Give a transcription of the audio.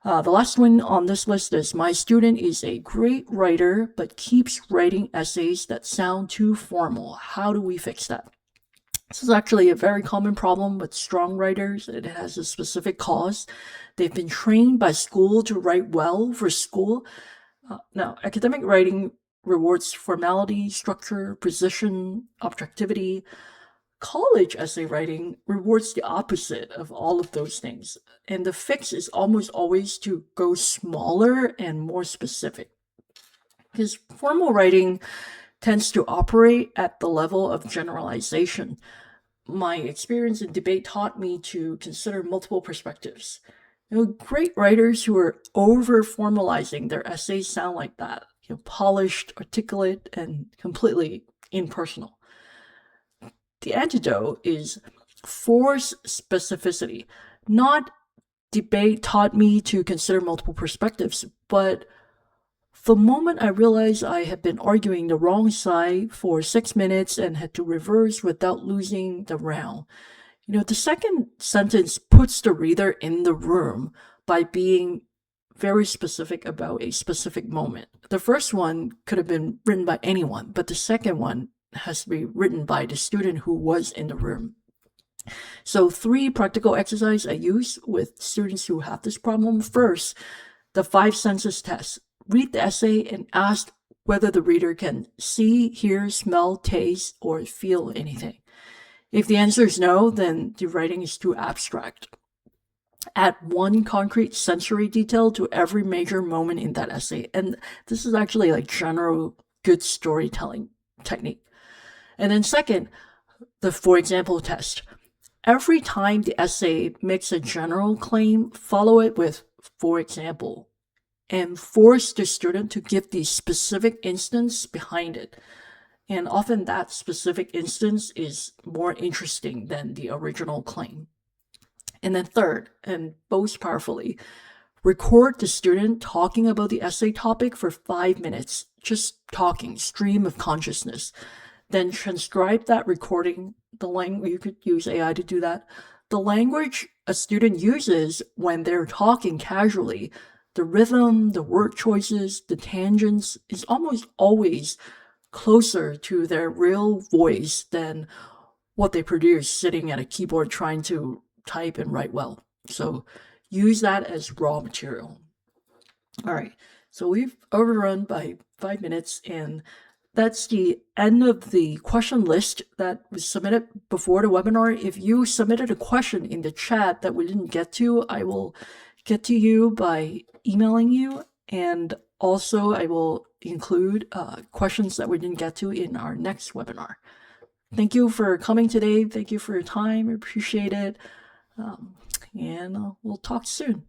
The last one on this list is my student is a great writer but keeps writing essays that sound too formal. How do we fix that? This is actually a very common problem with strong writers. It has a specific cause. They've been trained by school to write well for school. Now, academic writing rewards formality, structure, precision, objectivity. College essay writing rewards the opposite of all of those things. And the fix is almost always to go smaller and more specific. Because formal writing tends to operate at the level of generalization. My experience in debate taught me to consider multiple perspectives. Great writers who are over-formalizing their essays sound like that. Polished, articulate, and completely impersonal. The antidote is force specificity. Not debate taught me to consider multiple perspectives, but the moment I realized I had been arguing the wrong side for 6 minutes and had to reverse without losing the round. The second sentence puts the reader in the room by being very specific about a specific moment. The first one could have been written by anyone, but the second one has to be written by the student who was in the room. So 3 practical exercises I use with students who have this problem. First, the 5 senses test. Read the essay and ask whether the reader can see, hear, smell, taste, or feel anything. If the answer is no, then the writing is too abstract. Add 1 concrete sensory detail to every major moment in that essay. And this is actually like general good storytelling technique. And then second, the for example test. Every time the essay makes a general claim, follow it with for example, and force the student to give the specific instance behind it. And often that specific instance is more interesting than the original claim. And then third, and most powerfully, record the student talking about the essay topic for 5 minutes, just talking, stream of consciousness. Then transcribe that recording. You could use AI to do that. The language a student uses when they're talking casually, the rhythm, the word choices, the tangents is almost always closer to their real voice than what they produce sitting at a keyboard trying to type and write well. So use that as raw material. All right, so we've overrun by 5 minutes, and that's the end of the question list that was submitted before the webinar. If you submitted a question in the chat that we didn't get to, I will get to you by emailing you, and also I will include questions that we didn't get to in our next webinar. Thank you for coming today. Thank you for your time. I appreciate it. And we'll talk soon.